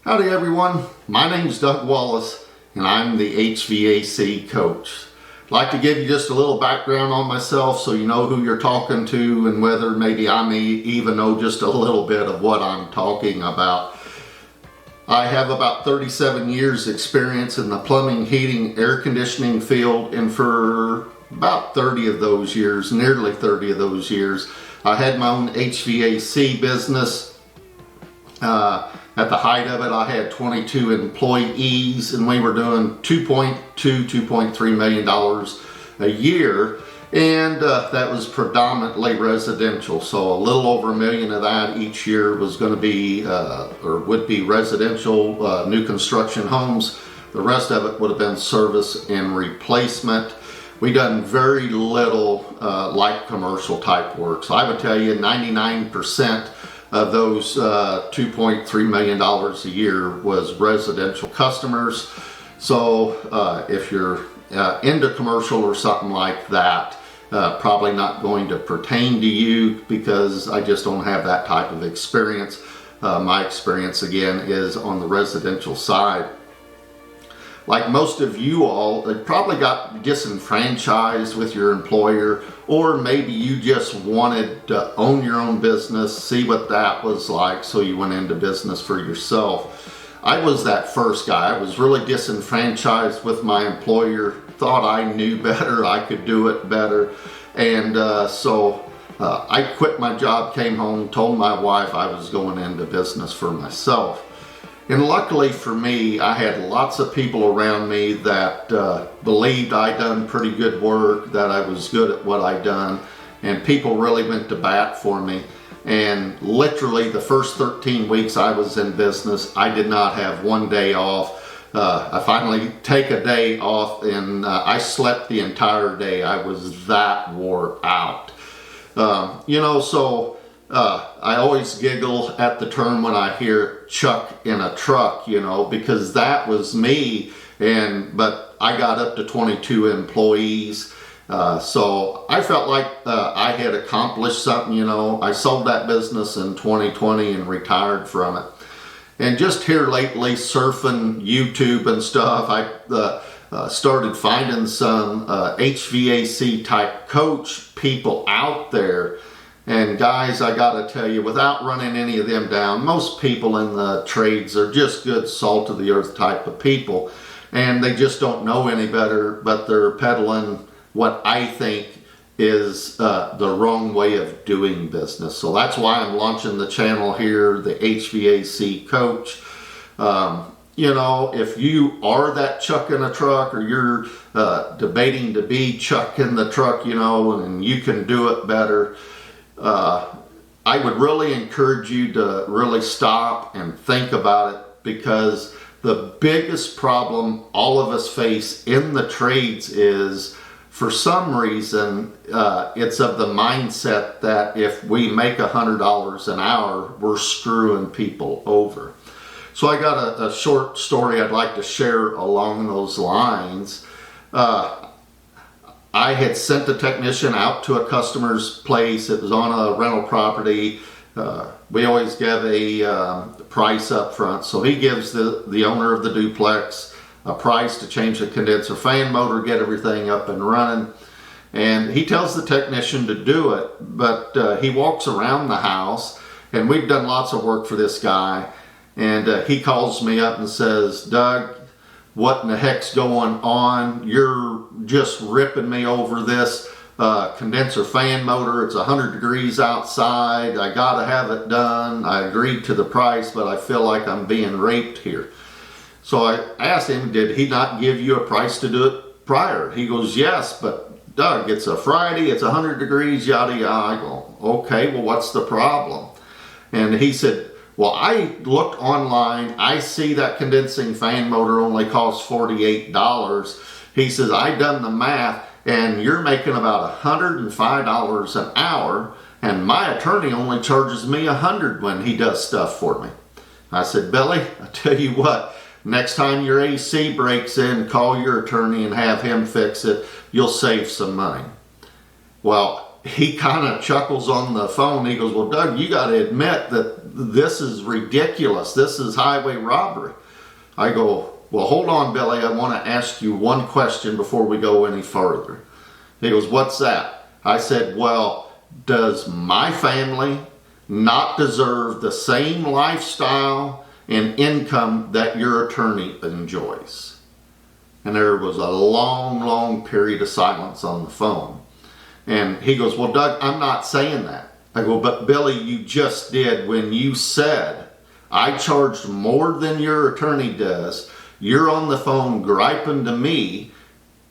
Howdy everyone, my name's Doug Wallace and I'm the HVAC coach. I'd like to give you just a little background on myself so you know who you're talking to and whether maybe I may even know just a little bit of what I'm talking about. I have about 37 years experience in the plumbing, heating, air conditioning field, and for about 30 of those years, nearly 30 of those years, I had my own HVAC business. At the height of it, I had 22 employees and we were doing $2.3 million a year. And that was predominantly residential. So a little over $1 million of that each year was going to be, or would be residential, new construction homes. The rest of it would have been service and replacement. We done very little light commercial type work. So I would tell you 99% of those $2.3 million a year was residential customers. So if you're into commercial or something like that, probably not going to pertain to you because I just don't have that type of experience. My experience again is on the residential side. Like most of you all, they probably got disenfranchised with your employer, or maybe you just wanted to own your own business, see what that was like, so you went into business for yourself. I was that first guy. I was really disenfranchised with my employer, thought I knew better, I could do it better, and so I quit my job, came home, told my wife I was going into business for myself. And luckily for me, I had lots of people around me that believed I done pretty good work, that I was good at what I done, and people really went to bat for me. And literally the first 13 weeks I was in business, I did not have one day off. I finally take a day off and I slept the entire day. I was that wore out. I always giggle at the term when I hear chuck in a truck, because that was me. But I got up to 22 employees. So I felt like I had accomplished something, I sold that business in 2020 and retired from it. And just here lately, surfing YouTube and stuff, I started finding some HVAC type coach people out there. And guys, I gotta tell you, without running any of them down, most people in the trades are just good salt of the earth type of people. And they just don't know any better, but they're peddling what I think is the wrong way of doing business. So that's why I'm launching the channel here, the HVAC Coach. If you are that chuck in a truck, or you're debating to be chuck in the truck, and you can do it better, I would really encourage you to really stop and think about it, because the biggest problem all of us face in the trades is, for some reason, it's of the mindset that if we make $100 an hour, we're screwing people over. So I got a short story I'd like to share along those lines. I had sent a technician out to a customer's place. It was on a rental property. We always give a price up front. So he gives the owner of the duplex a price to change the condenser fan motor, get everything up and running. And he tells the technician to do it, but he walks around the house, and we've done lots of work for this guy. And he calls me up and says, "Doug, what in the heck's going on? You're just ripping me over this condenser fan motor. It's 100 degrees outside. I gotta have it done. I agreed to the price, but I feel like I'm being raped here." So I asked him, did he not give you a price to do it prior? He goes, "Yes, but Doug, it's a Friday, it's 100 degrees, yada yada." I go, "Okay, well, what's the problem?" And he said, "Well, I looked online, I see that condensing fan motor only costs $48. He says, "I done the math, and you're making about $105 an hour, and my attorney only charges me $100 when he does stuff for me." I said, "Billy, I tell you what, next time your AC breaks in, call your attorney and have him fix it. You'll save some money." Well, he kind of chuckles on the phone. He goes, "Well, Doug, you got to admit that this is ridiculous. This is highway robbery. I go, well, hold on, Billy. I want to ask you one question before we go any further. He goes, what's that? I said, well, does my family not deserve the same lifestyle and income that your attorney enjoys? And there was a long, long period of silence on the phone. And he goes, well, Doug, I'm not saying that. I go, but Billy, you just did when you said, I charged more than your attorney does. You're on the phone griping to me,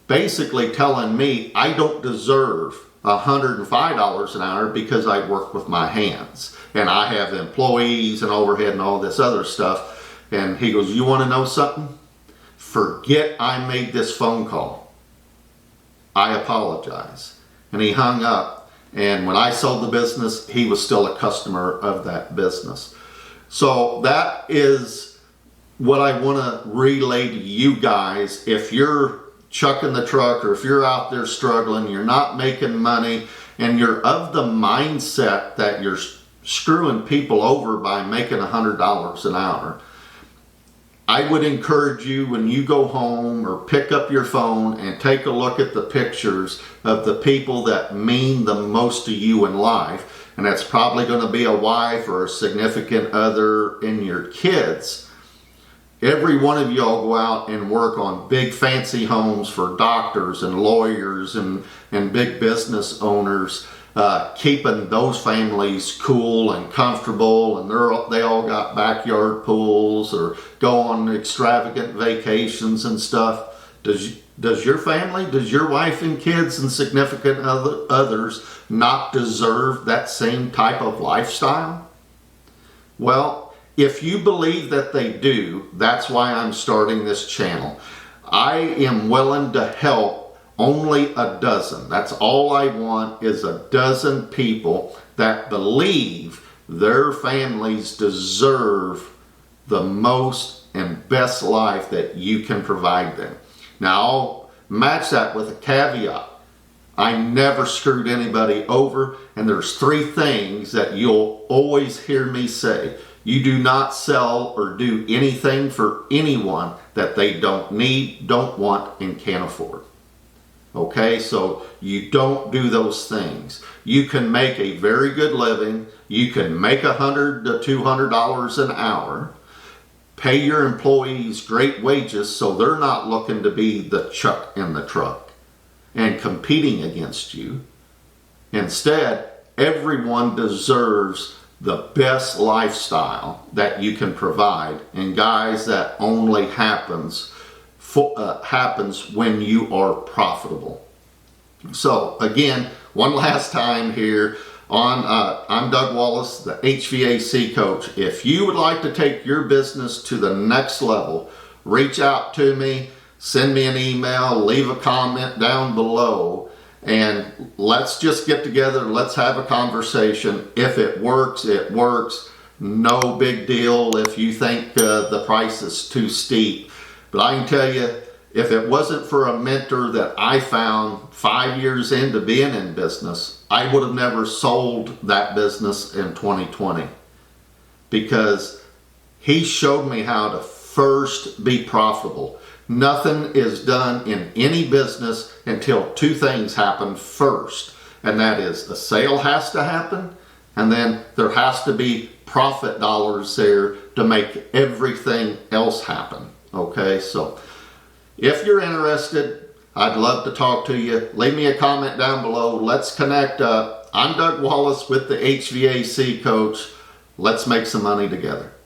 basically telling me I don't deserve $105 an hour because I work with my hands and I have employees and overhead and all this other stuff. And he goes, you want to know something? Forget I made this phone call. I apologize. And he hung up. And when I sold the business, he was still a customer of that business. So that is what I want to relay to you guys. If you're chucking the truck, or if you're out there struggling, you're not making money, and you're of the mindset that you're screwing people over by making $100 an hour, I would encourage you, when you go home or pick up your phone and take a look at the pictures of the people that mean the most to you in life, and that's probably going to be a wife or a significant other in your kids. Every one of y'all go out and work on big fancy homes for doctors and lawyers and big business owners, keeping those families cool and comfortable, and they all got backyard pools or go on extravagant vacations and stuff. Does your family, does your wife and kids and significant others not deserve that same type of lifestyle? Well, if you believe that they do, that's why I'm starting this channel. I am willing to help only a dozen. That's all I want, is a dozen people that believe their families deserve the most and best life that you can provide them. Now, I'll match that with a caveat. I never screwed anybody over, and there's 3 things that you'll always hear me say. You do not sell or do anything for anyone that they don't need, don't want, and can't afford. Okay, so you don't do those things. You can make a very good living. You can make $100 to $200 an hour. Pay your employees great wages so they're not looking to be the chuck in the truck and competing against you. Instead, everyone deserves the best lifestyle that you can provide. And guys, that only happens when you are profitable. So again, one last time here I'm Doug Wallace, the HVAC coach. If you would like to take your business to the next level, reach out to me, send me an email, leave a comment down below, and let's just get together. Let's have a conversation. If it works, it works. No big deal if you think the price is too steep. But I can tell you, if it wasn't for a mentor that I found 5 years into being in business, I would have never sold that business in 2020, because he showed me how to first be profitable. Nothing is done in any business until 2 things happen first, and that is a sale has to happen, and then there has to be profit dollars there to make everything else happen. Okay, so if you're interested, I'd love to talk to you. Leave me a comment down below. Let's connect up. I'm Doug Wallace with the HVAC Coach. Let's make some money together.